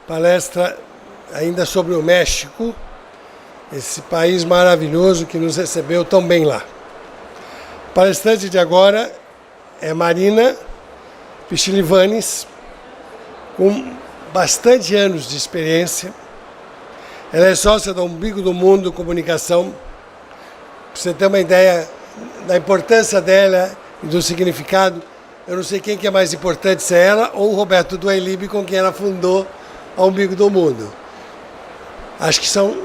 palestra ainda sobre o México, esse país maravilhoso que nos recebeu tão bem lá. A palestrante de agora é Marina Pichilivanes, com bastante anos de experiência. Ela é sócia da Umbigo do Mundo Comunicação. Para você ter uma ideia da importância dela e do significado, eu não sei quem que é mais importante, se é ela ou o Roberto Duailib, com quem ela fundou a Umbigo do Mundo. Acho que são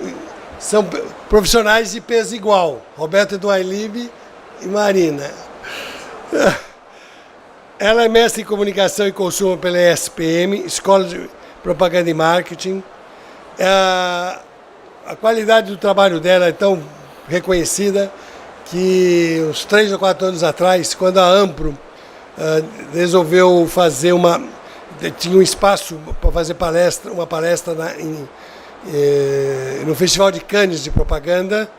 profissionais de peso igual, Roberto Duailib e Marina. Ela é mestre em Comunicação e Consumo pela ESPM, Escola de Propaganda e Marketing. A qualidade do trabalho dela é tão reconhecida que uns 3 ou 4 anos atrás, quando a Ampro resolveu fazer tinha um espaço para fazer uma palestra no Festival de Cannes de Propaganda.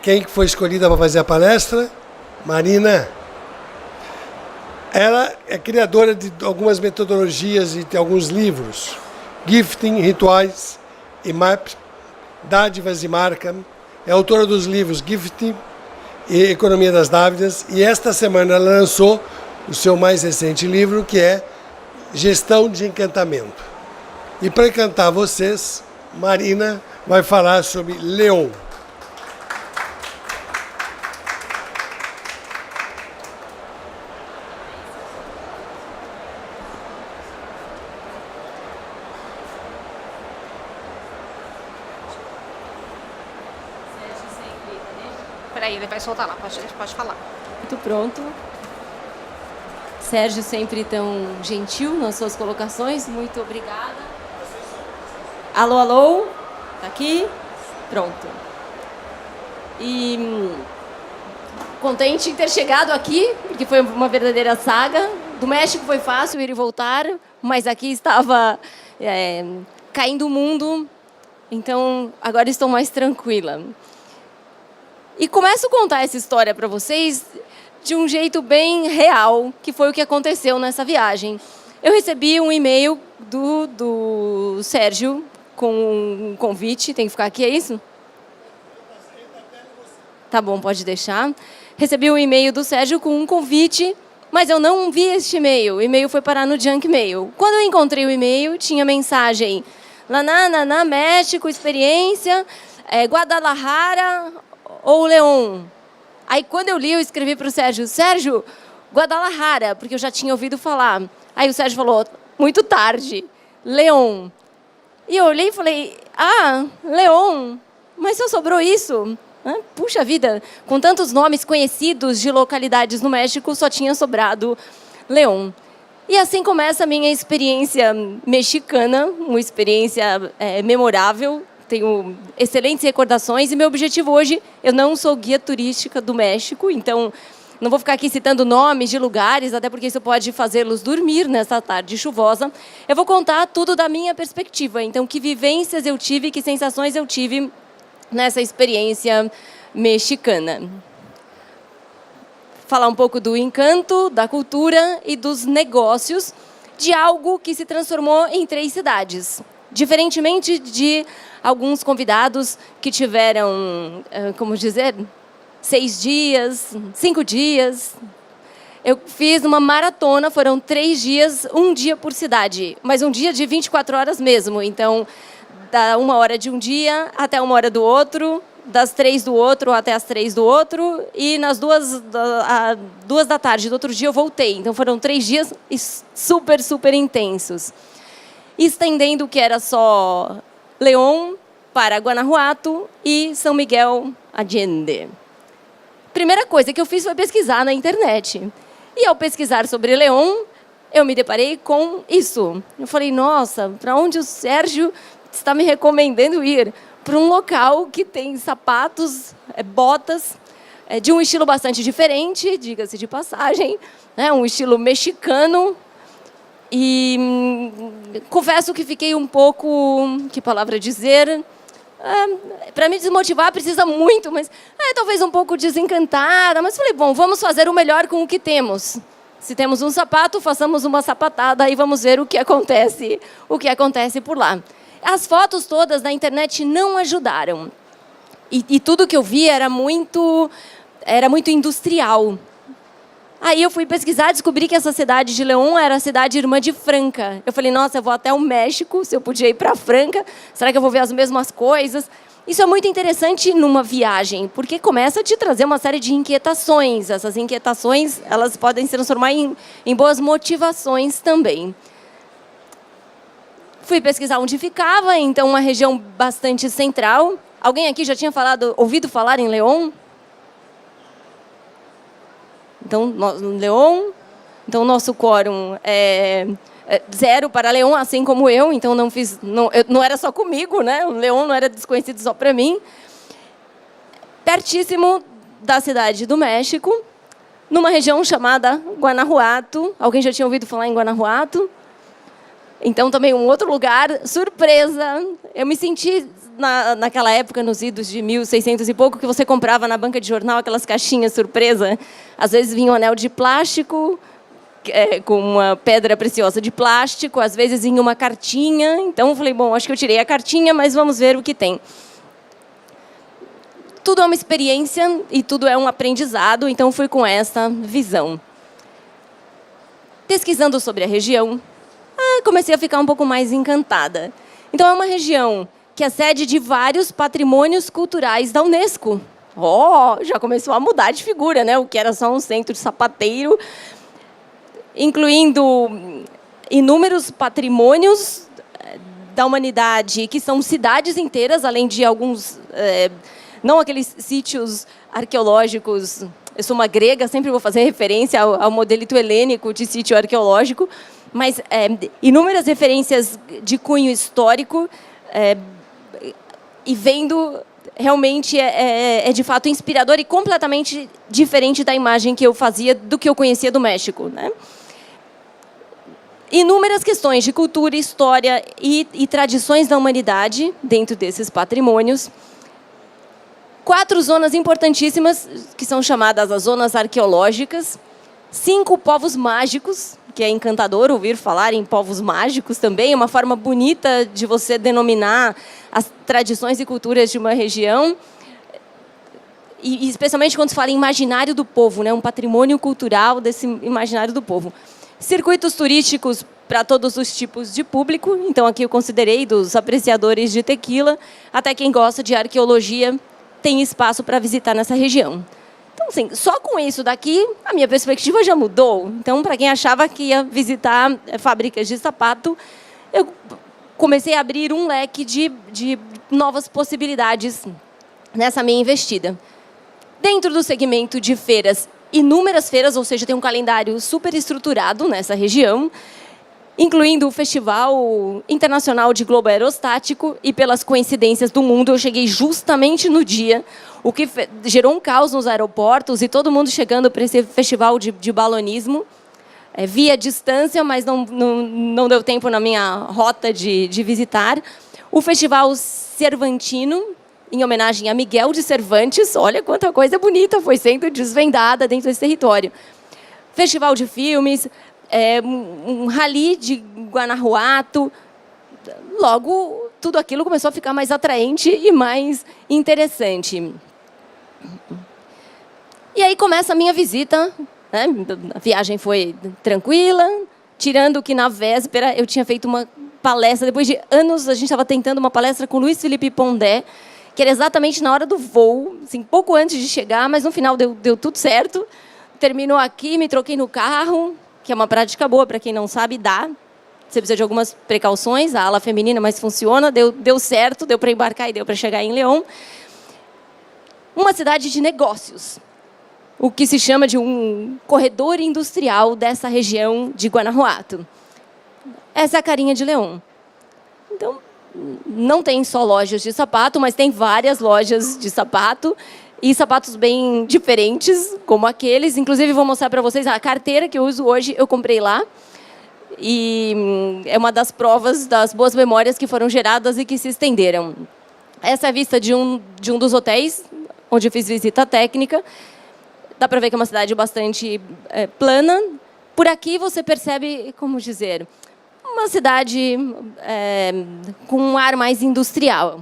Quem foi escolhida para fazer a palestra? Marina. Ela é criadora de algumas metodologias e de alguns livros. Gifting, Rituais e Map, Dádivas e Marca. É autora dos livros Gifting e Economia das Dávidas. E esta semana ela lançou o seu mais recente livro, que é Gestão de Encantamento. E para encantar vocês, Marina vai falar sobre Leon. Peraí, ele vai soltar lá, pode falar. Muito pronto. Sérgio sempre tão gentil nas suas colocações, muito obrigada. Alô, alô, tá aqui? Pronto. E contente em ter chegado aqui, porque foi uma verdadeira saga. Do México foi fácil ir e voltar, mas aqui estava caindo o mundo, então agora estou mais tranquila. E começo a contar essa história para vocês de um jeito bem real, que foi o que aconteceu nessa viagem. Eu recebi um e-mail do Sérgio com um convite. Tem que ficar aqui, é isso? Tá bom, pode deixar. Recebi um e-mail do Sérgio com um convite, mas eu não vi este e-mail. O e-mail foi parar no junk mail. Quando eu encontrei o e-mail, tinha mensagem: Laná, México, experiência, Guadalajara ou León. Aí, quando eu li, eu escrevi para o Sérgio, Guadalajara, porque eu já tinha ouvido falar. Aí o Sérgio falou, muito tarde, León. E eu olhei e falei, León, mas só sobrou isso? Puxa vida, com tantos nomes conhecidos de localidades no México, só tinha sobrado León. E assim começa a minha experiência mexicana, uma experiência memorável. Tenho excelentes recordações e meu objetivo hoje, eu não sou guia turística do México, então não vou ficar aqui citando nomes de lugares, até porque isso pode fazê-los dormir nessa tarde chuvosa. Eu vou contar tudo da minha perspectiva, então que vivências eu tive, que sensações eu tive nessa experiência mexicana. Falar um pouco do encanto, da cultura e dos negócios de algo que se transformou em 3 cidades. Diferentemente de alguns convidados que tiveram, 6 dias, 5 dias. Eu fiz uma maratona, foram 3 dias, 1 dia por cidade, mas um dia de 24 horas mesmo. Então, da 1 hora de um dia até 1 hora do outro, das 3 do outro até as 3 do outro, e nas 2 da tarde do outro dia eu voltei. Então, foram 3 dias super, super intensos. Estendendo o que era só León para Guanajuato e São Miguel Allende. Primeira coisa que eu fiz foi pesquisar na internet. E ao pesquisar sobre León, eu me deparei com isso. Eu falei, nossa, para onde o Sérgio está me recomendando ir? Para um local que tem sapatos, botas, de um estilo bastante diferente, diga-se de passagem, um estilo mexicano. E confesso que fiquei um pouco, que palavra dizer, para me desmotivar precisa muito, mas talvez um pouco desencantada. Mas falei, bom, vamos fazer o melhor com o que temos. Se temos um sapato, façamos uma sapatada e vamos ver o que acontece por lá. As fotos todas na internet não ajudaram. E tudo que eu vi era muito industrial. Aí eu fui pesquisar e descobri que essa cidade de León era a cidade irmã de Franca. Eu falei, nossa, eu vou até o México, se eu podia ir para Franca, será que eu vou ver as mesmas coisas? Isso é muito interessante numa viagem, porque começa a te trazer uma série de inquietações. Essas inquietações, elas podem se transformar em boas motivações também. Fui pesquisar onde ficava, então uma região bastante central. Alguém aqui já tinha ouvido falar em León? Então, León, então nosso quórum é 0 para León, assim como eu, então não era só comigo, né? O León não era desconhecido só para mim. Pertíssimo da cidade do México, numa região chamada Guanajuato. Alguém já tinha ouvido falar em Guanajuato? Então, também um outro lugar, surpresa. Eu me senti, naquela época, nos idos de 1600 e pouco, que você comprava na banca de jornal aquelas caixinhas surpresa. Às vezes vinha um anel de plástico, com uma pedra preciosa de plástico, às vezes vinha uma cartinha. Então, eu falei, bom, acho que eu tirei a cartinha, mas vamos ver o que tem. Tudo é uma experiência e tudo é um aprendizado, então fui com essa visão. Pesquisando sobre a região, comecei a ficar um pouco mais encantada. Então, é uma região que é sede de vários patrimônios culturais da Unesco. Já começou a mudar de figura, né? O que era só um centro de sapateiro, incluindo inúmeros patrimônios da humanidade, que são cidades inteiras, além de alguns, não aqueles sítios arqueológicos. Eu sou uma grega, sempre vou fazer referência ao modelito helênico de sítio arqueológico, mas inúmeras referências de cunho histórico, e vendo, realmente é de fato inspirador e completamente diferente da imagem que eu fazia do que eu conhecia do México, né? Inúmeras questões de cultura, história e tradições da humanidade dentro desses patrimônios. 4 zonas importantíssimas, que são chamadas as zonas arqueológicas. 5 povos mágicos, que é encantador ouvir falar em povos mágicos também, é uma forma bonita de você denominar as tradições e culturas de uma região. E especialmente quando se fala em imaginário do povo, né? Um patrimônio cultural desse imaginário do povo. Circuitos turísticos para todos os tipos de público. Então, aqui eu considerei dos apreciadores de tequila até quem gosta de arqueologia tem espaço para visitar nessa região. Então, assim, só com isso daqui, a minha perspectiva já mudou. Então, para quem achava que ia visitar fábricas de sapato, eu comecei a abrir um leque de novas possibilidades nessa minha investida. Dentro do segmento de feiras, inúmeras feiras, ou seja, tem um calendário super estruturado nessa região, incluindo o Festival Internacional de Globo Aerostático, e pelas coincidências do mundo, eu cheguei justamente no dia, o que gerou um caos nos aeroportos e todo mundo chegando para esse festival de balonismo, via distância, mas não deu tempo na minha rota de visitar. O Festival Cervantino, em homenagem a Miguel de Cervantes, olha quanta coisa bonita foi sendo desvendada dentro desse território. Festival de filmes, um rally de Guanajuato. Logo, tudo aquilo começou a ficar mais atraente e mais interessante. E aí começa a minha visita, né? A viagem foi tranquila, tirando que na véspera eu tinha feito uma palestra, depois de anos a gente estava tentando uma palestra com Luiz Felipe Pondé, que era exatamente na hora do voo, assim, pouco antes de chegar, mas no final deu tudo certo. Terminou aqui, me troquei no carro, que é uma prática boa, para quem não sabe, dá. Você precisa de algumas precauções, a ala feminina, mas funciona, deu certo, deu para embarcar e deu para chegar em León. Uma cidade de negócios, o que se chama de um corredor industrial dessa região de Guanajuato. Essa é a carinha de León. Então, não tem só lojas de sapato, mas tem várias lojas de sapato, e sapatos bem diferentes, como aqueles. Inclusive, vou mostrar para vocês a carteira que eu uso hoje, eu comprei lá. E é uma das provas das boas memórias que foram geradas e que se estenderam. Essa é a vista de um dos hotéis, onde eu fiz visita técnica. Dá para ver que é uma cidade bastante plana, Por aqui você percebe, como dizer, uma cidade com um ar mais industrial.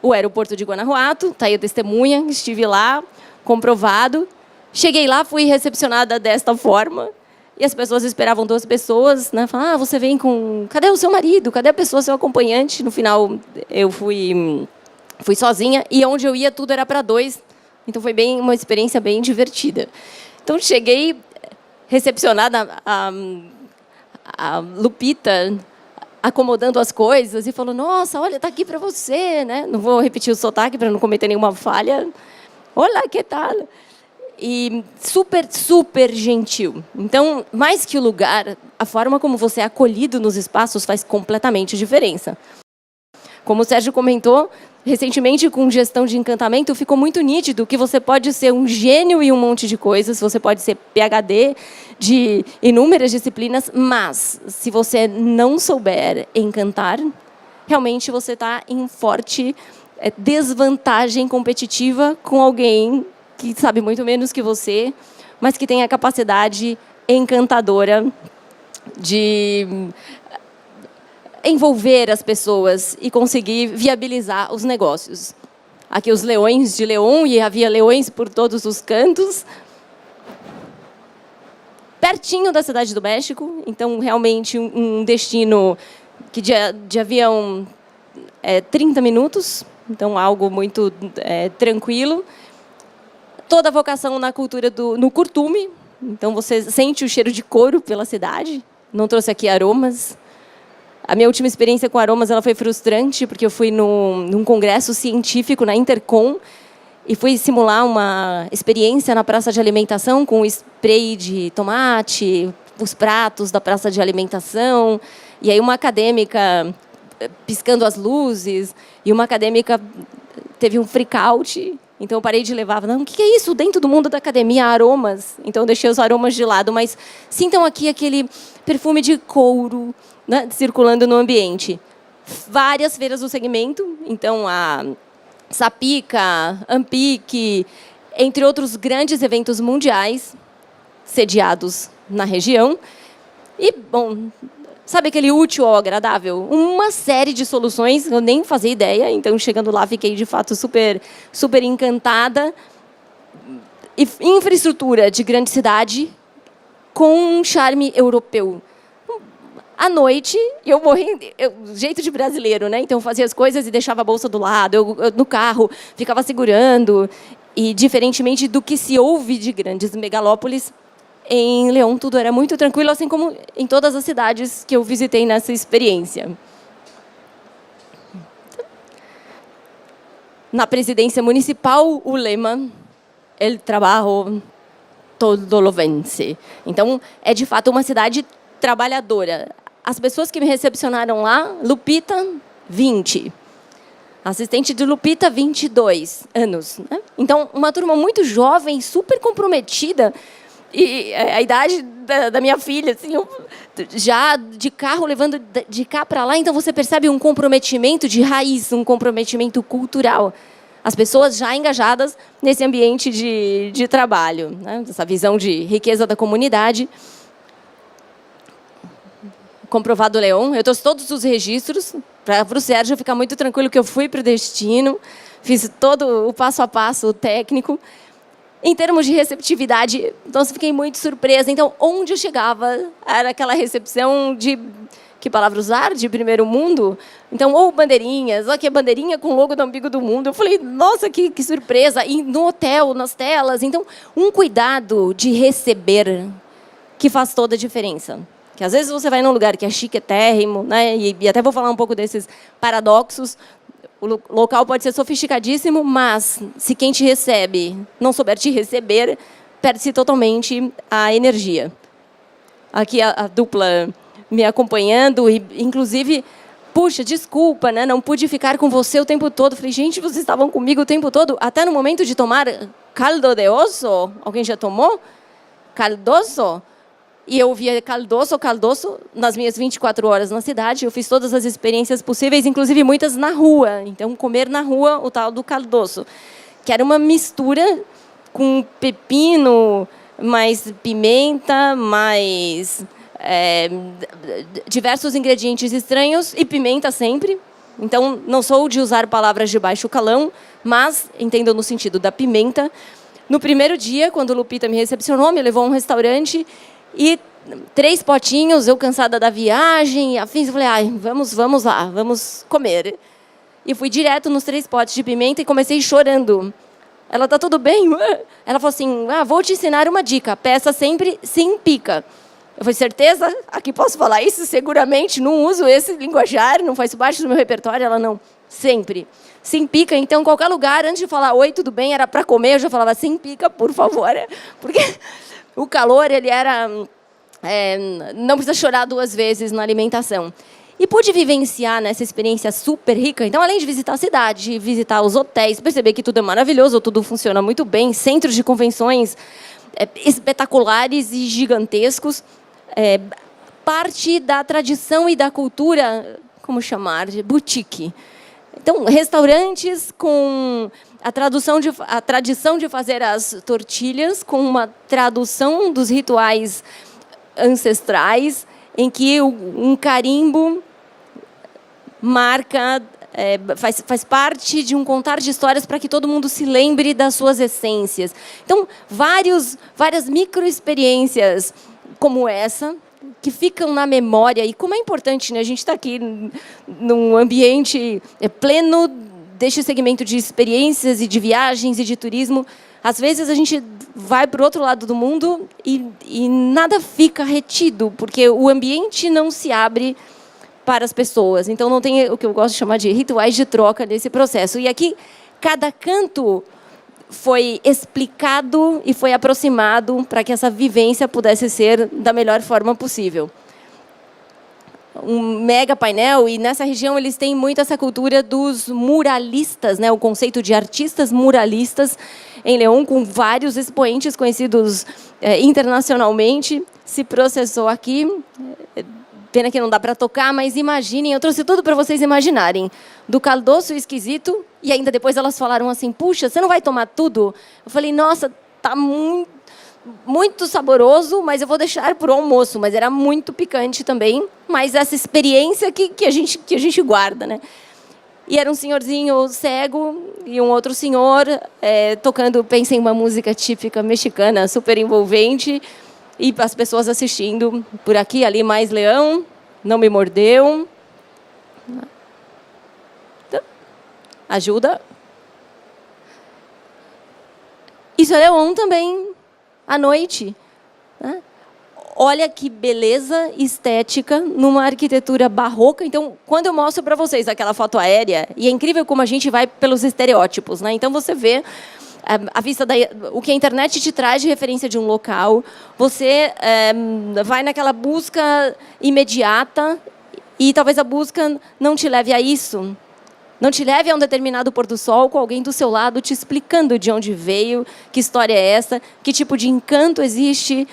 O aeroporto de Guanajuato, está aí a testemunha, estive lá, comprovado. Cheguei lá, fui recepcionada desta forma, e as pessoas esperavam 2 pessoas, né? Falaram, você vem com... Cadê o seu marido? Cadê a pessoa, seu acompanhante? No final, eu fui sozinha, e onde eu ia, tudo era para 2. Então, foi uma experiência bem divertida. Então, cheguei recepcionada, a Lupita acomodando as coisas e falou, nossa, olha, está aqui para você, né? Não vou repetir o sotaque para não cometer nenhuma falha. Olá, que tal? E super, super gentil. Então, mais que o lugar, a forma como você é acolhido nos espaços faz completamente diferença. Como o Sérgio comentou, recentemente, com gestão de encantamento, ficou muito nítido que você pode ser um gênio em um monte de coisas, você pode ser PhD de inúmeras disciplinas, mas, se você não souber encantar, realmente você está em forte desvantagem competitiva com alguém que sabe muito menos que você, mas que tem a capacidade encantadora de envolver as pessoas e conseguir viabilizar os negócios. Aqui os leões de León, e havia leões por todos os cantos. Pertinho da Cidade do México, então realmente um destino que de avião 30 minutos, então algo muito tranquilo. Toda a vocação na cultura no curtume, então você sente o cheiro de couro pela cidade. Não trouxe aqui aromas. A minha última experiência com aromas ela foi frustrante, porque eu fui num congresso científico na Intercom e fui simular uma experiência na praça de alimentação com spray de tomate, os pratos da praça de alimentação, e aí uma acadêmica piscando as luzes, e uma acadêmica teve um freak out, então eu parei de levar. Não, o que é isso? Dentro do mundo da academia, aromas. Então eu deixei os aromas de lado, mas sintam aqui aquele perfume de couro, né, circulando no ambiente. Várias feiras do segmento, então a Sapica, Ampic, entre outros grandes eventos mundiais sediados na região. E, bom, sabe aquele útil ao agradável? Uma série de soluções, eu nem fazia ideia, então chegando lá fiquei de fato super, super encantada. E infraestrutura de grande cidade com um charme europeu. À noite, eu morri, jeito de brasileiro, né? Então, eu fazia as coisas e deixava a bolsa do lado, eu no carro, ficava segurando. E, diferentemente do que se ouve de grandes megalópolis, em León tudo era muito tranquilo, assim como em todas as cidades que eu visitei nessa experiência. Na presidência municipal, o lema, el trabajo todo lo vence. Então, é de fato uma cidade trabalhadora. As pessoas que me recepcionaram lá, Lupita, 20. Assistente de Lupita, 22 anos. Né? Então, uma turma muito jovem, super comprometida. E a idade da minha filha, assim, já de carro, levando de cá para lá. Então, você percebe um comprometimento de raiz, um comprometimento cultural. As pessoas já engajadas nesse ambiente de trabalho, né? Essa visão de riqueza da comunidade. Comprovado León, eu trouxe todos os registros para o Sérgio ficar muito tranquilo que eu fui para o destino, fiz todo o passo a passo técnico. Em termos de receptividade, então, fiquei muito surpresa. Então, onde eu chegava, era aquela recepção de, que palavra usar? De primeiro mundo. Então, ou bandeirinhas, aqui é bandeirinha com o logo do Umbigo do Mundo. Eu falei, nossa, que surpresa. E no hotel, nas telas. Então, um cuidado de receber que faz toda a diferença. Que às vezes você vai num lugar que é chiquetérrimo, né? E até vou falar um pouco desses paradoxos. O local pode ser sofisticadíssimo, mas se quem te recebe não souber te receber, perde-se totalmente a energia. Aqui a dupla me acompanhando, e inclusive, puxa, desculpa, né? Não pude ficar com você o tempo todo. Falei, gente, vocês estavam comigo o tempo todo, até no momento de tomar caldo de osso. Alguém já tomou? Caldoso? E eu via caldoso nas minhas 24 horas na cidade. Eu fiz todas as experiências possíveis, inclusive muitas na rua. Então, comer na rua o tal do caldoso, que era uma mistura com pepino, mais pimenta, mais diversos ingredientes estranhos e pimenta sempre. Então, não sou de usar palavras de baixo calão, mas entendo no sentido da pimenta. No primeiro dia, quando Lupita me recepcionou, me levou a um restaurante e 3 potinhos, eu cansada da viagem, afins, eu falei, vamos lá, vamos comer. E fui direto nos 3 potes de pimenta e comecei chorando. Ela, tá tudo bem? Ela falou assim, vou te ensinar uma dica, peça sempre sem pica. Eu falei, certeza? Aqui posso falar isso? Seguramente, não uso esse linguajar, não faz parte do meu repertório. Ela, não, sempre. Sem pica, então, qualquer lugar, antes de falar, oi, tudo bem, era para comer, eu já falava, sem pica, por favor. Porque o calor, ele era... não precisa chorar 2 vezes na alimentação. E pude vivenciar nessa experiência super rica. Então, além de visitar a cidade, visitar os hotéis, perceber que tudo é maravilhoso, tudo funciona muito bem, centros de convenções espetaculares e gigantescos, parte da tradição e da cultura, como chamar, de boutique. Então, restaurantes com a tradição de fazer as tortilhas, com uma tradução dos rituais ancestrais, em que um carimbo marca, faz parte de um contar de histórias para que todo mundo se lembre das suas essências. Então, várias microexperiências como essa, que ficam na memória. E como é importante, né? A gente está aqui num ambiente pleno deste segmento de experiências e de viagens e de turismo. Às vezes a gente vai para o outro lado do mundo e nada fica retido, porque o ambiente não se abre para as pessoas. Então, não tem o que eu gosto de chamar de rituais de troca nesse processo. E aqui, cada canto foi explicado e foi aproximado para que essa vivência pudesse ser da melhor forma possível. Um mega painel, e nessa região eles têm muito essa cultura dos muralistas, né? O conceito de artistas muralistas em León, com vários expoentes conhecidos internacionalmente. Se processou aqui. Pena que não dá para tocar, mas imaginem, eu trouxe tudo para vocês imaginarem. Do caldoço esquisito, e ainda depois elas falaram assim, puxa, você não vai tomar tudo? Eu falei, nossa, tá muito saboroso, mas eu vou deixar para o almoço. Mas era muito picante também, mas essa experiência que a gente guarda, né? E era um senhorzinho cego e um outro senhor tocando, pensem, uma música típica mexicana, super envolvente, e as pessoas assistindo por aqui, ali, mais leão, não me mordeu. Então, ajuda. Isso é León também, à noite. Né? Olha que beleza estética numa arquitetura barroca. Então, quando eu mostro para vocês aquela foto aérea, e é incrível como a gente vai pelos estereótipos, né? Então, você vê a vista o que a internet te traz de referência de um local, você vai naquela busca imediata e talvez a busca não te leve a isso. Não te leve a um determinado pôr do sol com alguém do seu lado te explicando de onde veio, que história é essa, que tipo de encanto existe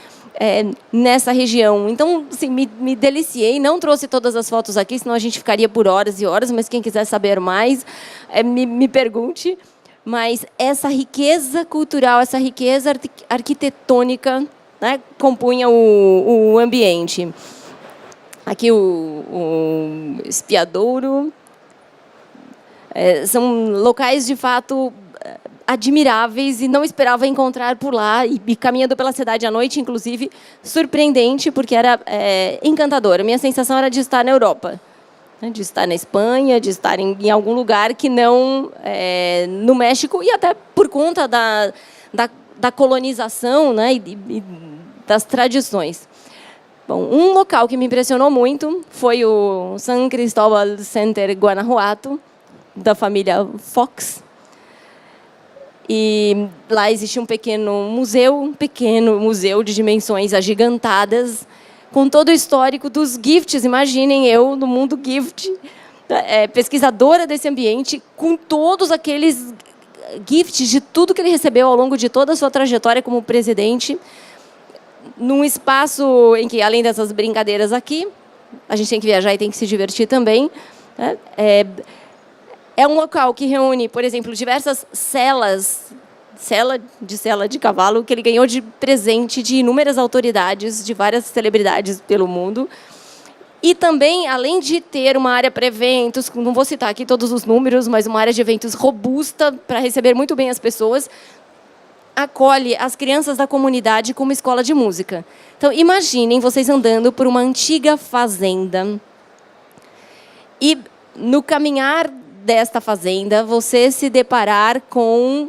nessa região. Então, assim, me deliciei. Não trouxe todas as fotos aqui, senão a gente ficaria por horas e horas, mas quem quiser saber mais, me pergunte. Mas essa riqueza cultural, essa riqueza arquitetônica, né, compunha o ambiente. Aqui o Espiadouro. São locais, de fato, admiráveis e não esperava encontrar por lá. E caminhando pela cidade à noite, inclusive, surpreendente, porque era encantador. A minha sensação era de estar na Europa. De estar na Espanha, de estar em algum lugar que não no México, e até por conta da colonização, né, e das tradições. Bom, um local que me impressionou muito foi o San Cristóbal Center Guanajuato, da família Fox. E lá existe um pequeno museu de dimensões agigantadas, com todo o histórico dos gifts. Imaginem eu no mundo gift, pesquisadora desse ambiente, com todos aqueles gifts de tudo que ele recebeu ao longo de toda a sua trajetória como presidente, num espaço em que, além dessas brincadeiras aqui, a gente tem que viajar e tem que se divertir também. É um local que reúne, por exemplo, diversas celas sela de cavalo, que ele ganhou de presente de inúmeras autoridades, de várias celebridades pelo mundo. E também, além de ter uma área para eventos, não vou citar aqui todos os números, mas uma área de eventos robusta para receber muito bem as pessoas, acolhe as crianças da comunidade como escola de música. Então, imaginem vocês andando por uma antiga fazenda e, no caminhar desta fazenda, você se deparar com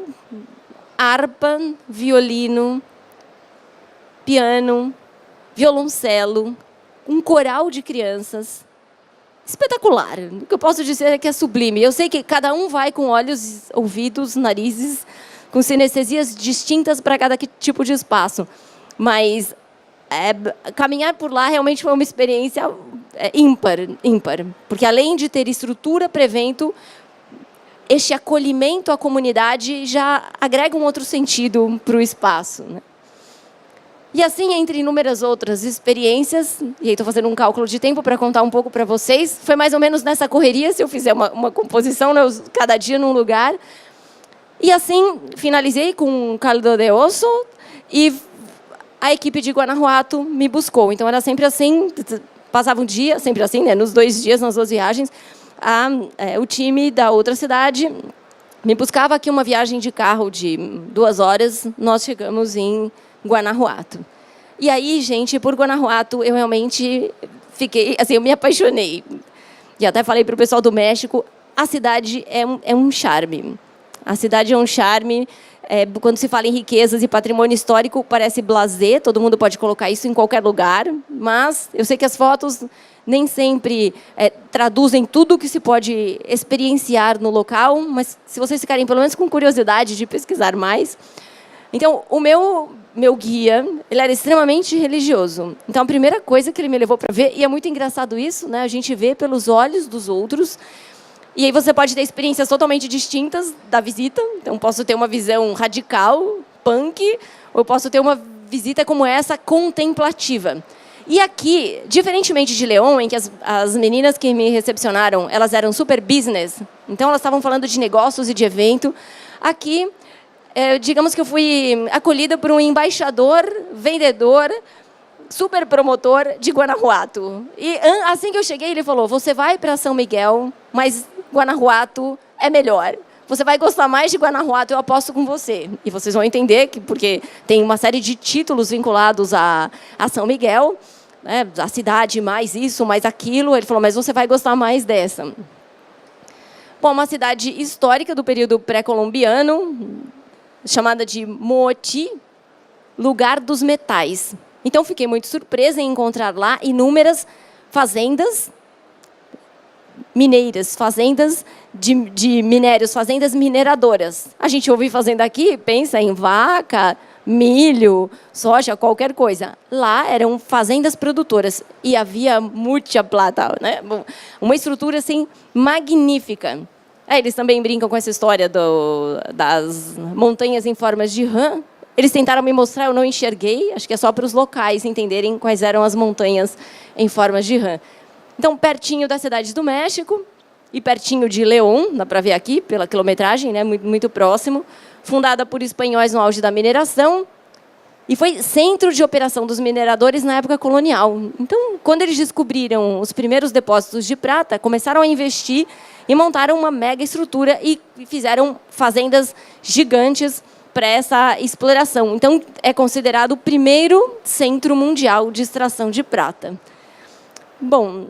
harpa, violino, piano, violoncelo, um coral de crianças. Espetacular. O que eu posso dizer é que é sublime. Eu sei que cada um vai com olhos, ouvidos, narizes, com sinestesias distintas para cada tipo de espaço. Mas caminhar por lá realmente foi uma experiência ímpar. Porque, além de ter estrutura para evento, este acolhimento à comunidade já agrega um outro sentido para o espaço, né? E assim, entre inúmeras outras experiências, e aí estou fazendo um cálculo de tempo para contar um pouco para vocês, foi mais ou menos nessa correria, se eu fizer uma composição, né, cada dia num lugar. E assim, finalizei com Caldo de Osso e a equipe de Guanajuato me buscou. Então, era sempre assim, passava um dia, sempre assim, né, nos 2 dias, nas 2 viagens, o time da outra cidade me buscava aqui, uma viagem de carro de 2 horas, nós chegamos em Guanajuato. E aí, gente, por Guanajuato, eu realmente fiquei, assim, eu me apaixonei. E até falei para o pessoal do México, a cidade é um charme. A cidade é um charme. Quando se fala em riquezas e patrimônio histórico, parece blasé, todo mundo pode colocar isso em qualquer lugar, mas eu sei que as fotos nem sempre traduzem tudo o que se pode experienciar no local, mas se vocês ficarem pelo menos com curiosidade de pesquisar mais. Então, o meu guia, ele era extremamente religioso. Então, a primeira coisa que ele me levou para ver, e é muito engraçado isso, né? A gente vê pelos olhos dos outros, e aí você pode ter experiências totalmente distintas da visita. Então, posso ter uma visão radical, punk, ou eu posso ter uma visita como essa, contemplativa. E aqui, diferentemente de León, em que as meninas que me recepcionaram, elas eram super business, então elas estavam falando de negócios e de evento, aqui, digamos que eu fui acolhida por um embaixador, vendedor, super promotor de Guanajuato. E assim que eu cheguei, ele falou, você vai para São Miguel, mas Guanajuato é melhor. Você vai gostar mais de Guanajuato, eu aposto com você. E vocês vão entender, porque tem uma série de títulos vinculados a São Miguel, né? A cidade, mais isso, mais aquilo. Ele falou, mas você vai gostar mais dessa. Bom, uma cidade histórica do período pré-colombiano, chamada de Mooti, lugar dos metais. Então, fiquei muito surpresa em encontrar lá inúmeras fazendas mineiras, fazendas de minérios, fazendas mineradoras. A gente ouve fazenda aqui, pensa em vaca, milho, soja, qualquer coisa. Lá eram fazendas produtoras e havia muita plata, né? Uma estrutura assim magnífica. Eles também brincam com essa história das montanhas em formas de rã. Eles tentaram me mostrar, eu não enxerguei, acho que é só para os locais entenderem quais eram as montanhas em formas de rã. Então, pertinho da cidade do México e pertinho de León, dá para ver aqui, pela quilometragem, né, muito, muito próximo, fundada por espanhóis no auge da mineração, e foi centro de operação dos mineradores na época colonial. Então, quando eles descobriram os primeiros depósitos de prata, começaram a investir e montaram uma mega estrutura e fizeram fazendas gigantes para essa exploração. Então, é considerado o primeiro centro mundial de extração de prata. Bom,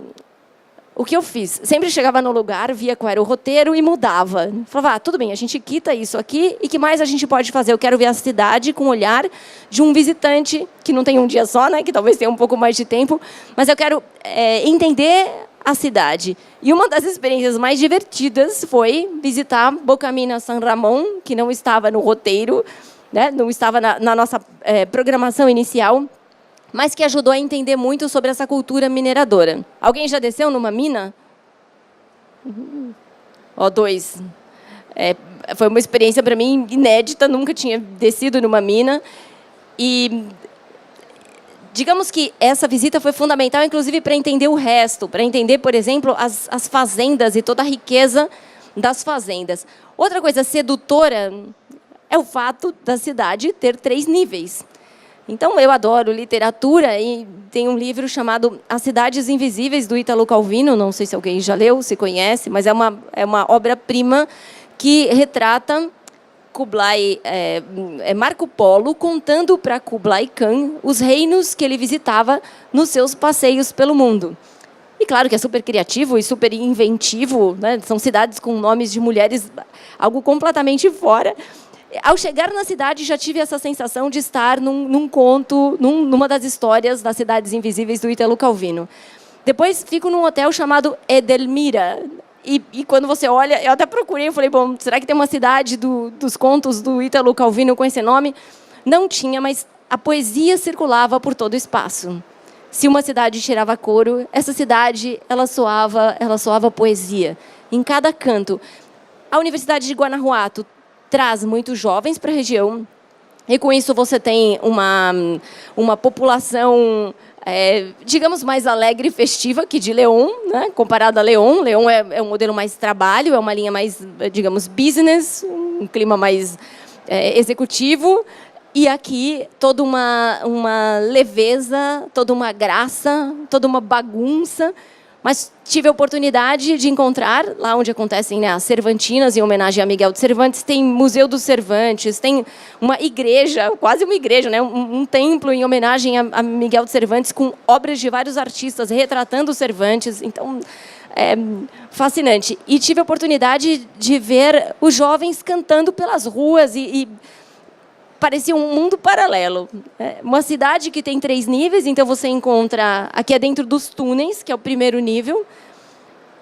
o que eu fiz? Sempre chegava no lugar, via qual era o roteiro e mudava. Falava, tudo bem, a gente quita isso aqui, e que mais a gente pode fazer? Eu quero ver a cidade com o olhar de um visitante, que não tem um dia só, né, que talvez tenha um pouco mais de tempo, mas eu quero entender a cidade. E uma das experiências mais divertidas foi visitar Bocamina San Ramón, que não estava no roteiro, né, não estava na nossa programação inicial, mas que ajudou a entender muito sobre essa cultura mineradora. Alguém já desceu numa mina? Ó, 2. Foi uma experiência para mim inédita, nunca tinha descido numa mina. E digamos que essa visita foi fundamental, inclusive, para entender o resto, para entender, por exemplo, as fazendas e toda a riqueza das fazendas. Outra coisa sedutora é o fato da cidade ter 3 níveis. Então, eu adoro literatura e tem um livro chamado As Cidades Invisíveis, do Ítalo Calvino, não sei se alguém já leu, se conhece, mas é uma obra-prima que retrata Marco Polo contando para Kublai Khan os reinos que ele visitava nos seus passeios pelo mundo. E claro que é super criativo e super inventivo, né? São cidades com nomes de mulheres, algo completamente fora. Ao chegar na cidade, já tive essa sensação de estar num conto, numa das histórias das Cidades Invisíveis do Ítalo Calvino. Depois, fico num hotel chamado Edelmira. E quando você olha, eu até procurei, eu falei, bom, será que tem uma cidade dos contos do Ítalo Calvino com esse nome? Não tinha, mas a poesia circulava por todo o espaço. Se uma cidade cheirava couro, essa cidade ela soava poesia. Em cada canto. A Universidade de Guanajuato traz muitos jovens para a região, e com isso você tem uma população, digamos, mais alegre e festiva que de León, né? Comparada a León. León é um modelo mais trabalho, é uma linha mais, digamos, business, um clima mais executivo, e aqui toda uma leveza, toda uma graça, toda uma bagunça. Mas tive a oportunidade de encontrar, lá onde acontecem, né, as Cervantinas, em homenagem a Miguel de Cervantes, tem Museu dos Cervantes, tem uma igreja, quase uma igreja, né, um templo em homenagem a Miguel de Cervantes, com obras de vários artistas retratando Cervantes. Então, é fascinante. E tive a oportunidade de ver os jovens cantando pelas ruas e parecia um mundo paralelo. Uma cidade que tem 3 níveis, então você encontra... Aqui é dentro dos túneis, que é o primeiro nível.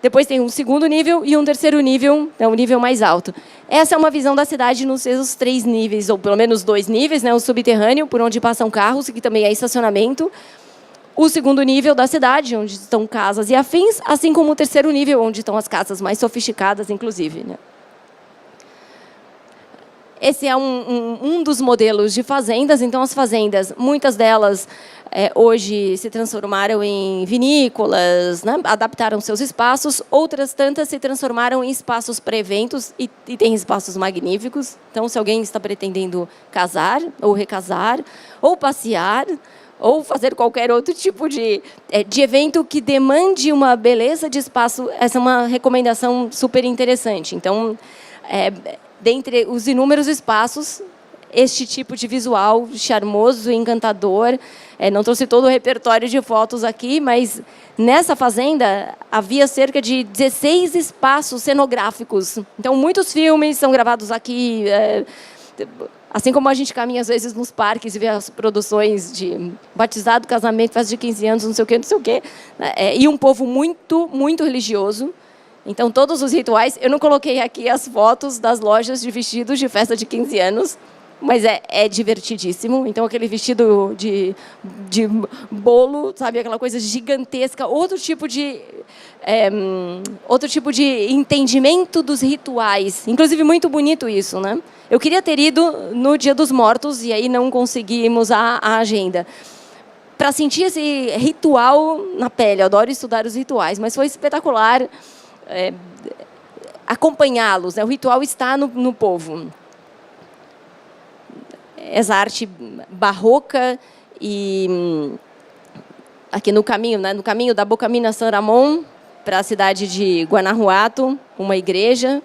Depois tem um segundo nível e um terceiro nível, é o nível mais alto. Essa é uma visão da cidade nos seus 3 níveis, ou pelo menos 2 níveis, né? O subterrâneo, por onde passam carros, que também é estacionamento. O segundo nível da cidade, onde estão casas e afins, assim como o terceiro nível, onde estão as casas mais sofisticadas, inclusive, né? Esse é um dos modelos de fazendas. Então, as fazendas, muitas delas hoje se transformaram em vinícolas, né? Adaptaram seus espaços. Outras tantas se transformaram em espaços para eventos e tem espaços magníficos. Então, se alguém está pretendendo casar ou recasar, ou passear, ou fazer qualquer outro tipo de evento que demande uma beleza de espaço, essa é uma recomendação super interessante. Então, dentre os inúmeros espaços, este tipo de visual charmoso e encantador. Não trouxe todo o repertório de fotos aqui, mas nessa fazenda havia cerca de 16 espaços cenográficos. Então, muitos filmes são gravados aqui, assim como a gente caminha, às vezes, nos parques e vê as produções de batizado, casamento, festa de 15 anos, não sei o quê, não sei o quê. E um povo muito, muito religioso. Então, todos os rituais... Eu não coloquei aqui as fotos das lojas de vestidos de festa de 15 anos, mas é divertidíssimo. Então, aquele vestido de bolo, sabe? Aquela coisa gigantesca. Outro tipo de entendimento dos rituais. Inclusive, muito bonito isso, né? Eu queria ter ido no Dia dos Mortos, e aí não conseguimos a agenda, para sentir esse ritual na pele. Eu adoro estudar os rituais, mas foi espetacular acompanhá-los, né? O ritual está no povo. Essa arte barroca e aqui no caminho, né? No caminho da Bocamina San Ramón para a cidade de Guanajuato, uma igreja.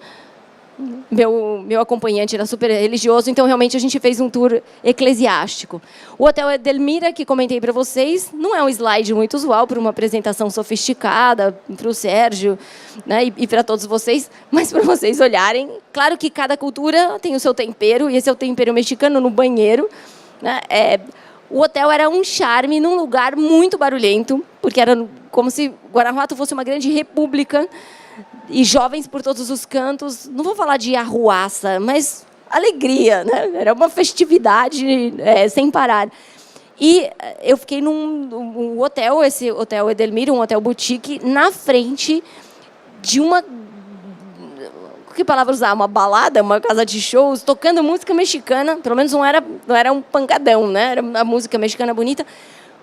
Meu acompanhante era super religioso, então realmente a gente fez um tour eclesiástico. O Hotel Edelmira, que comentei para vocês, não é um slide muito usual para uma apresentação sofisticada, para o Sérgio, né, e para todos vocês, mas para vocês olharem. Claro que cada cultura tem o seu tempero, e esse é o tempero mexicano no banheiro, né? O hotel era um charme num lugar muito barulhento, porque era como se Guanajuato fosse uma grande república, e jovens por todos os cantos. Não vou falar de arruaça, mas alegria, né? Era uma festividade sem parar. E eu fiquei num hotel, esse Hotel Edelmira, um hotel boutique, na frente de uma... Que palavra usar? Uma balada, uma casa de shows, tocando música mexicana. Pelo menos não era um pancadão, né? Era uma música mexicana bonita.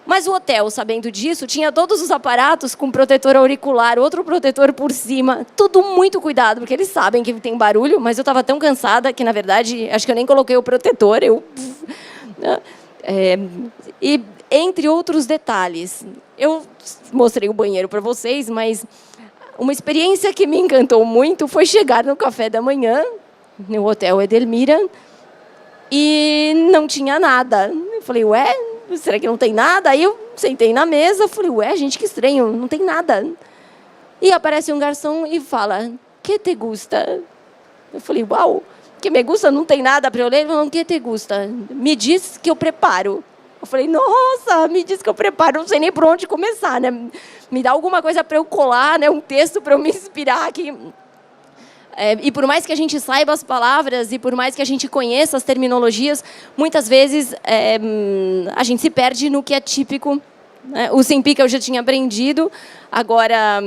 Mas o hotel, sabendo disso, tinha todos os aparatos com protetor auricular, outro protetor por cima, tudo muito cuidado, porque eles sabem que tem barulho, mas eu estava tão cansada que, na verdade, acho que eu nem coloquei o protetor. E, entre outros detalhes, eu mostrei o banheiro para vocês, mas uma experiência que me encantou muito foi chegar no café da manhã, no Hotel Edelmira, e não tinha nada. Eu falei, ué, será que não tem nada? Aí eu sentei na mesa, falei, ué, gente, que estranho, não tem nada. E aparece um garçom e fala, que te gusta? Eu falei, uau, que me gusta, não tem nada para eu ler? Ele falou, que te gusta? Me diz que eu preparo. Eu falei, nossa, me diz que eu preparo, não sei nem por onde começar, né? Me dá alguma coisa para eu colar, né? Um texto para eu me inspirar aqui. E por mais que a gente saiba as palavras e por mais que a gente conheça as terminologias, muitas vezes a gente se perde no que é típico. Né? O Simpica eu já tinha aprendido, agora,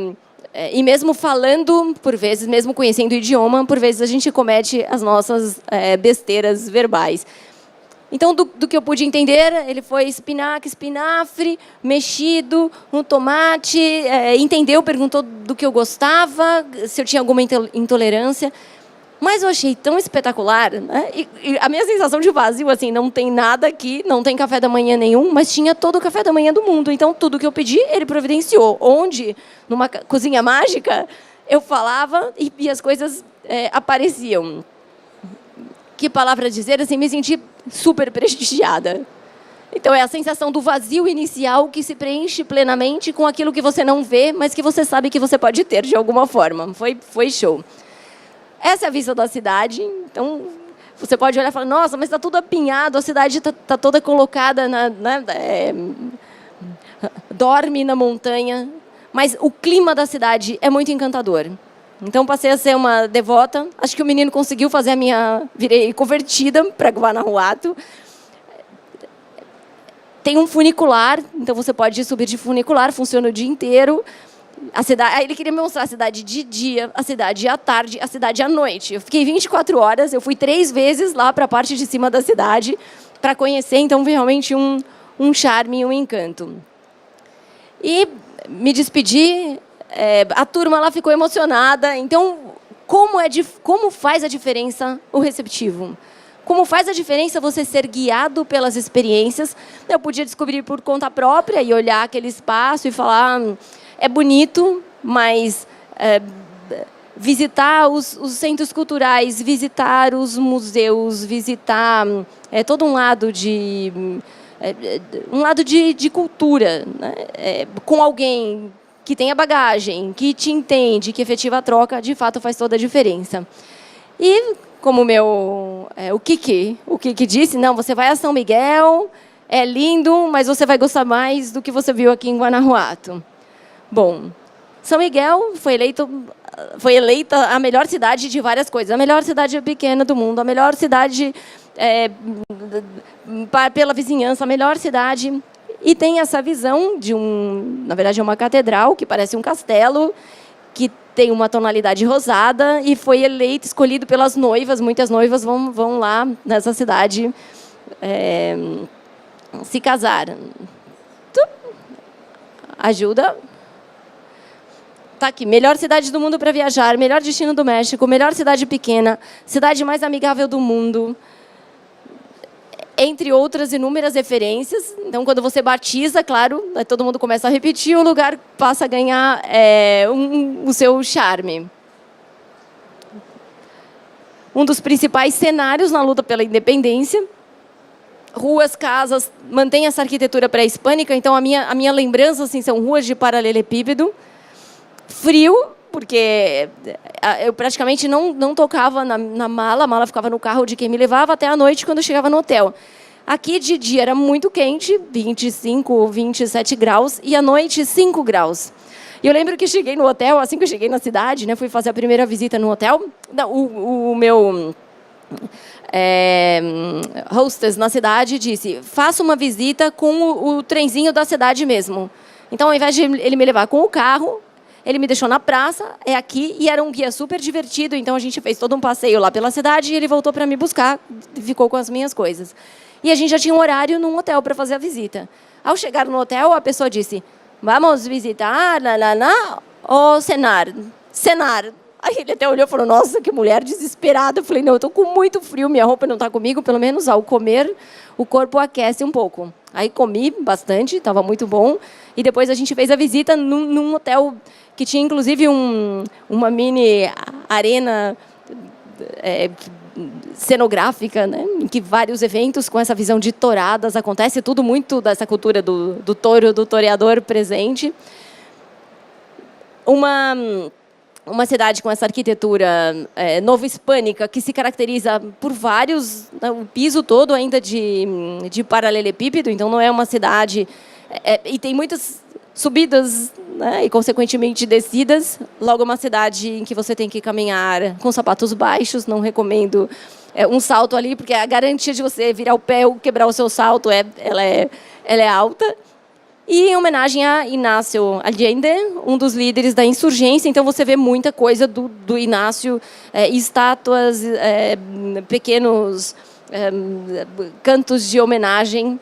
e mesmo falando, por vezes, mesmo conhecendo o idioma, por vezes a gente comete as nossas besteiras verbais. Então, do que eu pude entender, ele foi espinafre, mexido, um tomate, entendeu, perguntou do que eu gostava, se eu tinha alguma intolerância. Mas eu achei tão espetacular, né? E a minha sensação de vazio, assim, não tem nada aqui, não tem café da manhã nenhum, mas tinha todo o café da manhã do mundo. Então, tudo que eu pedi, ele providenciou. Onde, numa cozinha mágica, eu falava e as coisas apareciam. Que palavra dizer, assim, me senti super prestigiada. Então, é a sensação do vazio inicial que se preenche plenamente com aquilo que você não vê, mas que você sabe que você pode ter de alguma forma. Foi show. Essa é a vista da cidade. Então, você pode olhar e falar, nossa, mas está tudo apinhado, a cidade está toda colocada, dorme na montanha. Mas o clima da cidade é muito encantador. Então, passei a ser uma devota. Acho que o menino conseguiu fazer virei convertida para Guanajuato. Tem um funicular, então você pode subir de funicular, funciona o dia inteiro. A cidade, ele queria me mostrar a cidade de dia, a cidade à tarde, a cidade à noite. Eu fiquei 24 horas, eu fui 3 vezes lá para a parte de cima da cidade para conhecer, então, realmente um charme e um encanto. E me despedi. A turma lá ficou emocionada. Então, como faz a diferença o receptivo? Como faz a diferença você ser guiado pelas experiências? Eu podia descobrir por conta própria e olhar aquele espaço e falar, é bonito, mas visitar os centros culturais, visitar os museus, visitar todo um lado de cultura, né? Com alguém que tenha bagagem, que te entende, que efetiva a troca, de fato faz toda a diferença. E como o Kiki disse, não, você vai a São Miguel, é lindo, mas você vai gostar mais do que você viu aqui em Guanajuato. Bom, São Miguel foi eleita a melhor cidade de várias coisas, a melhor cidade pequena do mundo, a melhor cidade pela vizinhança, a melhor cidade. E tem essa visão de na verdade, é uma catedral que parece um castelo, que tem uma tonalidade rosada e foi escolhido pelas noivas. Muitas noivas vão lá nessa cidade se casar. Ajuda. Tá aqui, melhor cidade do mundo para viajar, melhor destino do México, melhor cidade pequena, cidade mais amigável do mundo. Entre outras inúmeras referências. Então, quando você batiza, claro, todo mundo começa a repetir, o lugar passa a ganhar o seu charme. Um dos principais cenários na luta pela independência. Ruas, casas, mantém essa arquitetura pré-hispânica. Então, a minha lembrança assim, são ruas de paralelepípedo. Frio, porque eu praticamente não tocava na mala, a mala ficava no carro de quem me levava até a noite, quando eu chegava no hotel. Aqui, de dia, era muito quente, 25, 27 graus, e à noite, 5 graus. E eu lembro que cheguei no hotel, assim que eu cheguei na cidade, né, fui fazer a primeira visita no hotel, o meu hostess na cidade disse, faça uma visita com o trenzinho da cidade mesmo. Então, ao invés de ele me levar com o carro, ele me deixou na praça, aqui, e era um guia super divertido, então a gente fez todo um passeio lá pela cidade e ele voltou para me buscar, ficou com as minhas coisas. E a gente já tinha um horário num hotel para fazer a visita. Ao chegar no hotel, a pessoa disse, vamos visitar o Senar. Senar. Aí ele até olhou e falou, nossa, que mulher desesperada. Eu falei, não, eu estou com muito frio, minha roupa não está comigo, pelo menos ao comer, o corpo aquece um pouco. Aí comi bastante, estava muito bom. E depois a gente fez a visita num hotel que tinha, inclusive, uma mini arena cenográfica, né, em que vários eventos com essa visão de touradas acontece, tudo muito dessa cultura do touro, do toreador presente. Uma cidade com essa arquitetura novo-hispânica, que se caracteriza por vários, né, o piso todo ainda de paralelepípedo, então não é uma cidade... e tem muitas subidas, né, e, consequentemente, descidas. Logo, uma cidade em que você tem que caminhar com sapatos baixos. Não recomendo um salto ali, porque a garantia de você virar o pé ou quebrar o seu salto ela é alta. E em homenagem a Inácio Allende, um dos líderes da insurgência. Então, você vê muita coisa do Inácio, estátuas, pequenos cantos de homenagem,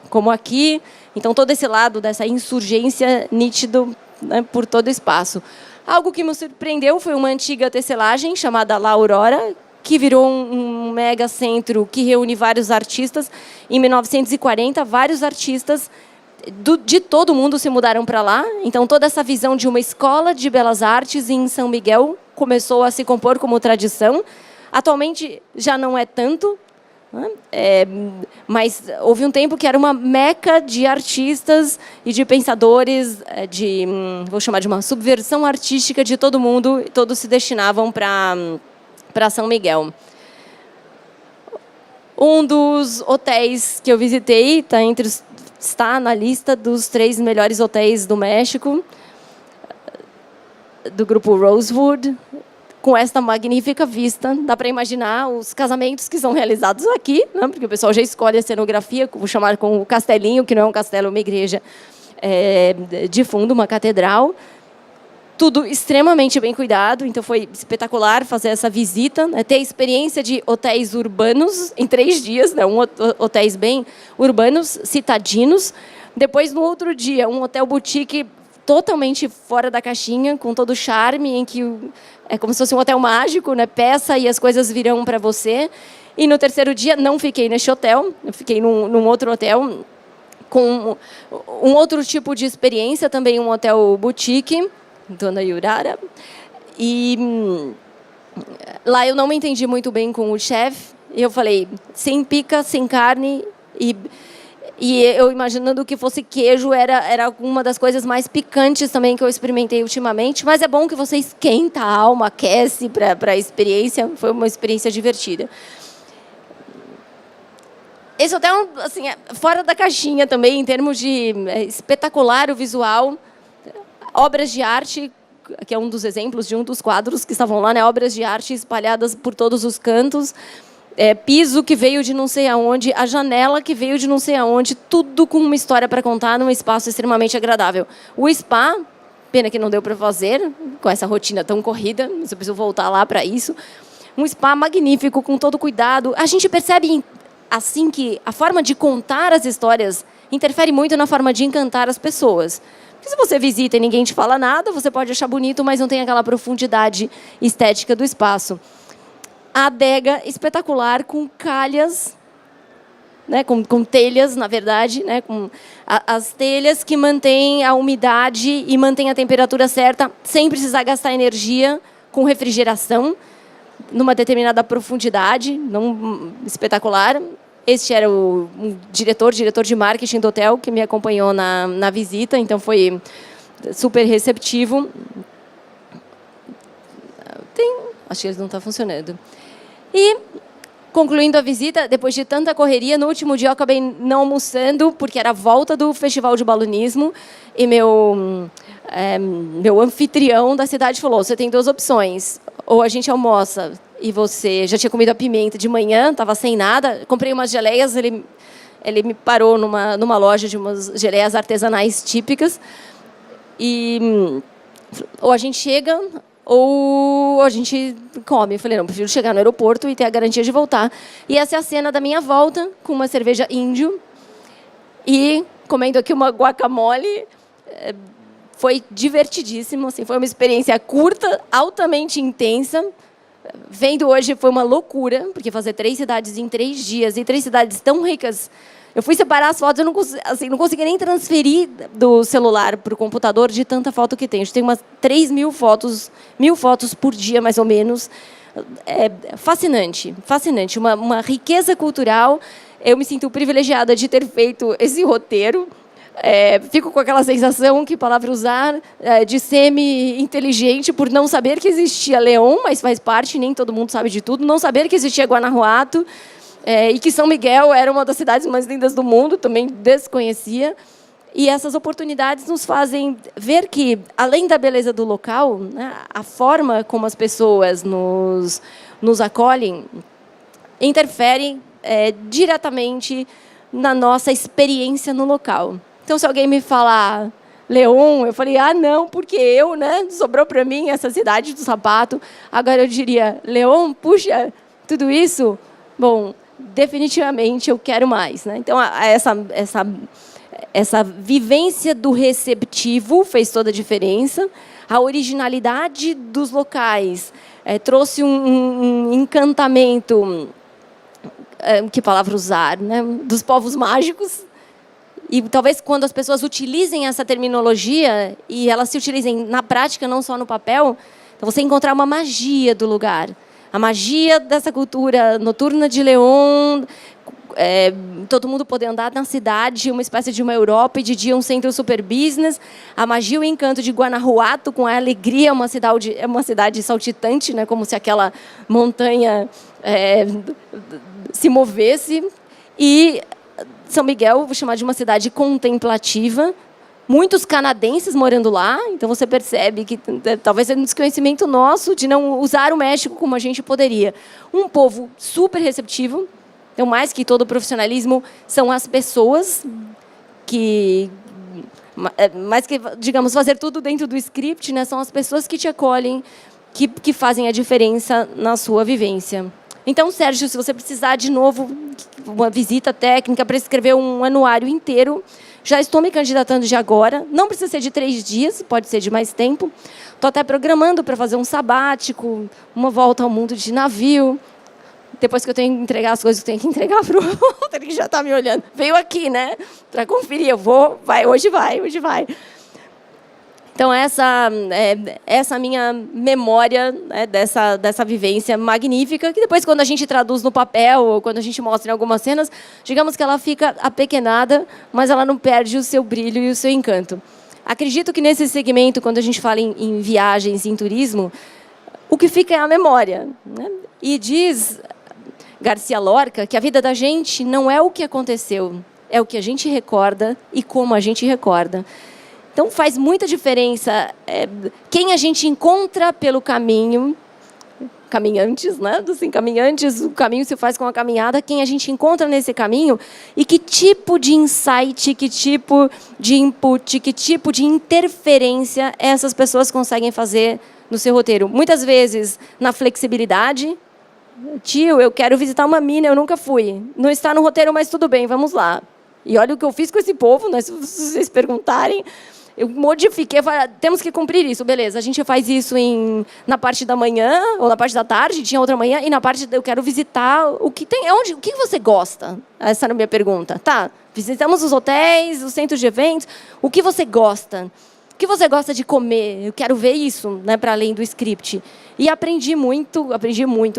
como aqui. Então, todo esse lado dessa insurgência nítido, né, por todo o espaço. Algo que me surpreendeu foi uma antiga tecelagem chamada La Aurora, que virou um mega centro que reúne vários artistas. Em 1940, vários artistas de todo mundo se mudaram para lá. Então, toda essa visão de uma escola de belas artes em São Miguel começou a se compor como tradição. Atualmente, já não é tanto, mas houve um tempo que era uma meca de artistas e de pensadores, vou chamar de uma subversão artística de todo mundo, e todos se destinavam para São Miguel. Um dos hotéis que eu visitei está na lista dos 3 melhores hotéis do México, do grupo Rosewood, com esta magnífica vista. Dá para imaginar os casamentos que são realizados aqui, né? Porque o pessoal já escolhe a cenografia, vou chamar com o castelinho, que não é um castelo, é uma igreja de fundo, uma catedral. Tudo extremamente bem cuidado, então foi espetacular fazer essa visita, né? Ter a experiência de hotéis urbanos em 3 dias, né? Hotéis bem urbanos, citadinos. Depois, no outro dia, um hotel boutique totalmente fora da caixinha, com todo o charme, em que é como se fosse um hotel mágico, né? Peça e as coisas virão para você. E no terceiro dia, não fiquei neste hotel, eu fiquei num outro hotel, com um outro tipo de experiência, também um hotel boutique, Dona Yurara. E lá eu não me entendi muito bem com o chefe. Eu falei, sem pica, sem carne. E eu imaginando que fosse queijo, era uma das coisas mais picantes também que eu experimentei ultimamente. Mas é bom que você esquenta a alma, aquece para a experiência. Foi uma experiência divertida. Esse hotel, assim, fora da caixinha também, em termos de espetacular o visual. Obras de arte, que é um dos exemplos de um dos quadros que estavam lá, né? Obras de arte espalhadas por todos os cantos. Piso que veio de não sei aonde, a janela que veio de não sei aonde, tudo com uma história para contar num espaço extremamente agradável. O spa, pena que não deu para fazer, com essa rotina tão corrida, mas eu preciso voltar lá para isso. Um spa magnífico, com todo cuidado. A gente percebe, assim, que a forma de contar as histórias interfere muito na forma de encantar as pessoas. Porque se você visita e ninguém te fala nada, você pode achar bonito, mas não tem aquela profundidade estética do espaço. A adega espetacular, com calhas, né, com telhas, na verdade, né, com as telhas que mantêm a umidade e mantêm a temperatura certa, sem precisar gastar energia com refrigeração, numa determinada profundidade, espetacular. Este era o diretor de marketing do hotel, que me acompanhou na visita, então foi super receptivo. Acho que ele não está funcionando. E, concluindo a visita, depois de tanta correria, no último dia eu acabei não almoçando, porque era a volta do Festival de Balonismo, e meu anfitrião da cidade falou, você tem 2 opções, ou a gente almoça e você já tinha comido a pimenta de manhã, estava sem nada, comprei umas geleias, ele me parou numa loja de umas geleias artesanais típicas, e ou a gente chega ou a gente come. Eu falei, não, prefiro chegar no aeroporto e ter a garantia de voltar. E essa é a cena da minha volta, com uma cerveja índio e comendo aqui uma guacamole. Foi divertidíssimo, assim, foi uma experiência curta, altamente intensa. Vendo hoje foi uma loucura, porque fazer 3 cidades em 3 dias, e 3 cidades tão ricas. Eu fui separar as fotos, eu não consegui nem transferir do celular para o computador de tanta foto que tem. A gente tem umas 3.000 fotos, 1.000 fotos por dia, mais ou menos. É fascinante, fascinante. Uma riqueza cultural. Eu me sinto privilegiada de ter feito esse roteiro. Fico com aquela sensação, que palavra usar, de semi-inteligente por não saber que existia León, mas faz parte, nem todo mundo sabe de tudo, não saber que existia Guanajuato, e que São Miguel era uma das cidades mais lindas do mundo, também desconhecia. E essas oportunidades nos fazem ver que, além da beleza do local, né, a forma como as pessoas nos acolhem interfere diretamente na nossa experiência no local. Então, se alguém me falar León, eu falei, não, porque sobrou para mim essa cidade do sapato. Agora eu diria, León, puxa, tudo isso? Bom, definitivamente eu quero mais, né? Então, essa vivência do receptivo fez toda a diferença. A originalidade dos locais trouxe um encantamento, que palavra usar, né? Dos povos mágicos. E talvez quando as pessoas utilizem essa terminologia e elas se utilizem na prática, não só no papel, então você encontrar uma magia do lugar. A magia dessa cultura noturna de León, todo mundo poder andar na cidade, uma espécie de uma Europa, e de dia um centro super business. A magia e o encanto de Guanajuato, com a alegria, uma cidade saltitante, né, como se aquela montanha se movesse. E São Miguel, vou chamar de uma cidade contemplativa, muitos canadenses morando lá, então você percebe que talvez é um desconhecimento nosso de não usar o México como a gente poderia. Um povo super receptivo, então mais que todo o profissionalismo, são as pessoas que, mais que, digamos, fazer tudo dentro do script, né, são as pessoas que te acolhem, que fazem a diferença na sua vivência. Então, Sérgio, se você precisar de novo uma visita técnica para escrever um anuário inteiro, já estou me candidatando de agora. Não precisa ser de 3 dias, pode ser de mais tempo. Estou até programando para fazer um sabático, uma volta ao mundo de navio. Depois que eu tenho que entregar as coisas, eu tenho que entregar para o outro que já está me olhando. Veio aqui, né? Para conferir. Eu vou, hoje vai. Então, essa minha memória, né, dessa vivência magnífica, que depois, quando a gente traduz no papel, ou quando a gente mostra em algumas cenas, digamos que ela fica apequenada, mas ela não perde o seu brilho e o seu encanto. Acredito que nesse segmento, quando a gente fala em viagens, em turismo, o que fica é a memória, né? E diz Garcia Lorca que a vida da gente não é o que aconteceu, é o que a gente recorda e como a gente recorda. Então, faz muita diferença quem a gente encontra pelo caminho, caminhantes, né? Assim, caminhantes, o caminho se faz com a caminhada, quem a gente encontra nesse caminho e que tipo de insight, que tipo de input, que tipo de interferência essas pessoas conseguem fazer no seu roteiro. Muitas vezes, na flexibilidade. Tio, eu quero visitar uma mina, eu nunca fui. Não está no roteiro, mas tudo bem, vamos lá. E olha o que eu fiz com esse povo, né? Se vocês perguntarem... Eu modifiquei, temos que cumprir isso, beleza. A gente faz isso na parte da manhã, ou na parte da tarde, tinha outra manhã, e na parte eu quero visitar o que tem. O que você gosta? Essa era a minha pergunta. Tá, visitamos os hotéis, os centros de eventos. O que você gosta? O que você gosta de comer? Eu quero ver isso, né, para além do script. E aprendi muito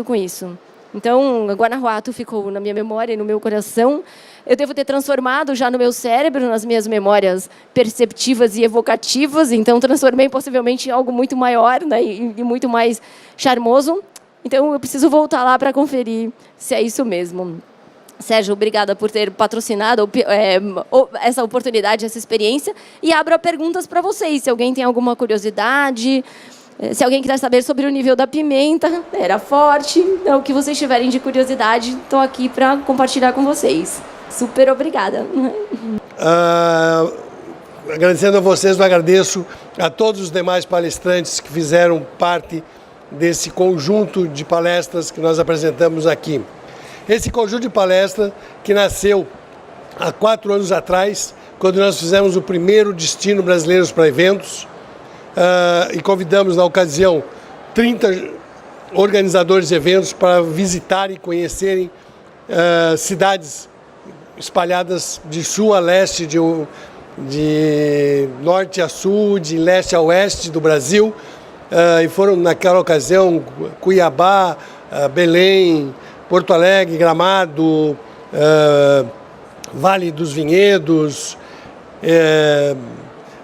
com isso. Então, Guanajuato ficou na minha memória e no meu coração. Eu devo ter transformado já no meu cérebro, nas minhas memórias perceptivas e evocativas. Então, transformei possivelmente em algo muito maior, né, e muito mais charmoso. Então, eu preciso voltar lá para conferir se é isso mesmo. Sérgio, obrigada por ter patrocinado essa oportunidade, essa experiência. E abro perguntas para vocês. Se alguém tem alguma curiosidade... Se alguém quiser saber sobre o nível da pimenta, era forte. Então, o que vocês tiverem de curiosidade, estou aqui para compartilhar com vocês. Super obrigada. Agradecendo a vocês, eu agradeço a todos os demais palestrantes que fizeram parte desse conjunto de palestras que nós apresentamos aqui. Esse conjunto de palestras que nasceu há 4 anos atrás, quando nós fizemos o primeiro Destino Brasileiros para Eventos, e convidamos na ocasião 30 organizadores de eventos para visitar e conhecerem cidades espalhadas de sul a leste, de norte a sul, de leste a oeste do Brasil, e foram naquela ocasião Cuiabá, Belém, Porto Alegre, Gramado, Vale dos Vinhedos,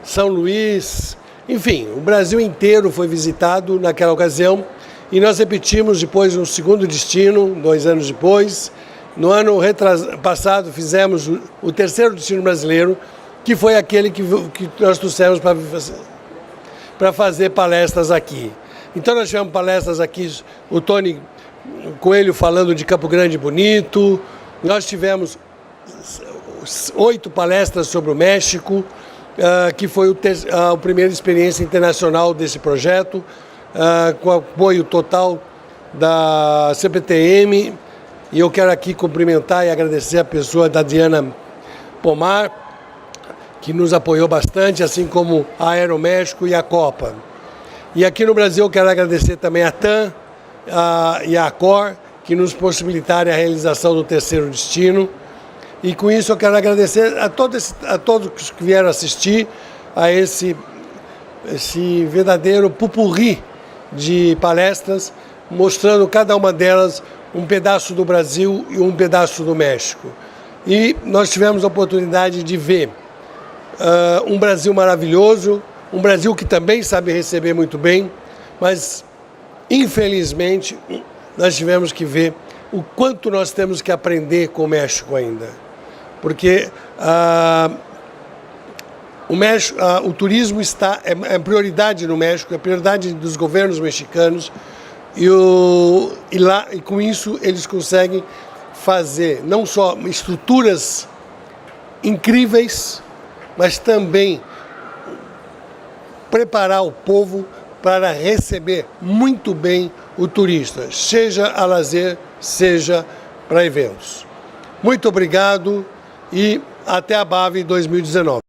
São Luís, enfim, o Brasil inteiro foi visitado naquela ocasião e nós repetimos depois um segundo destino, 2 anos depois. No ano passado fizemos o terceiro destino brasileiro, que foi aquele que nós trouxemos para fazer palestras aqui. Então nós tivemos palestras aqui, o Tony Coelho falando de Campo Grande Bonito, nós tivemos 8 palestras sobre o México, que foi a primeira experiência internacional desse projeto, com apoio total da CPTM, e eu quero aqui cumprimentar e agradecer a pessoa da Diana Pomar, que nos apoiou bastante, assim como a Aeroméxico e a Copa. E aqui no Brasil eu quero agradecer também a TAM e a Accor, que nos possibilitaram a realização do terceiro destino. E com isso eu quero agradecer a todos que vieram assistir a esse verdadeiro pupurri de palestras, mostrando cada uma delas um pedaço do Brasil e um pedaço do México. E nós tivemos a oportunidade de ver um Brasil maravilhoso, um Brasil que também sabe receber muito bem, mas infelizmente nós tivemos que ver o quanto nós temos que aprender com o México ainda. Porque o turismo é prioridade no México, é prioridade dos governos mexicanos, e com isso eles conseguem fazer não só estruturas incríveis, mas também preparar o povo para receber muito bem o turista, seja a lazer, seja para eventos. Muito obrigado e até a BAV 2019.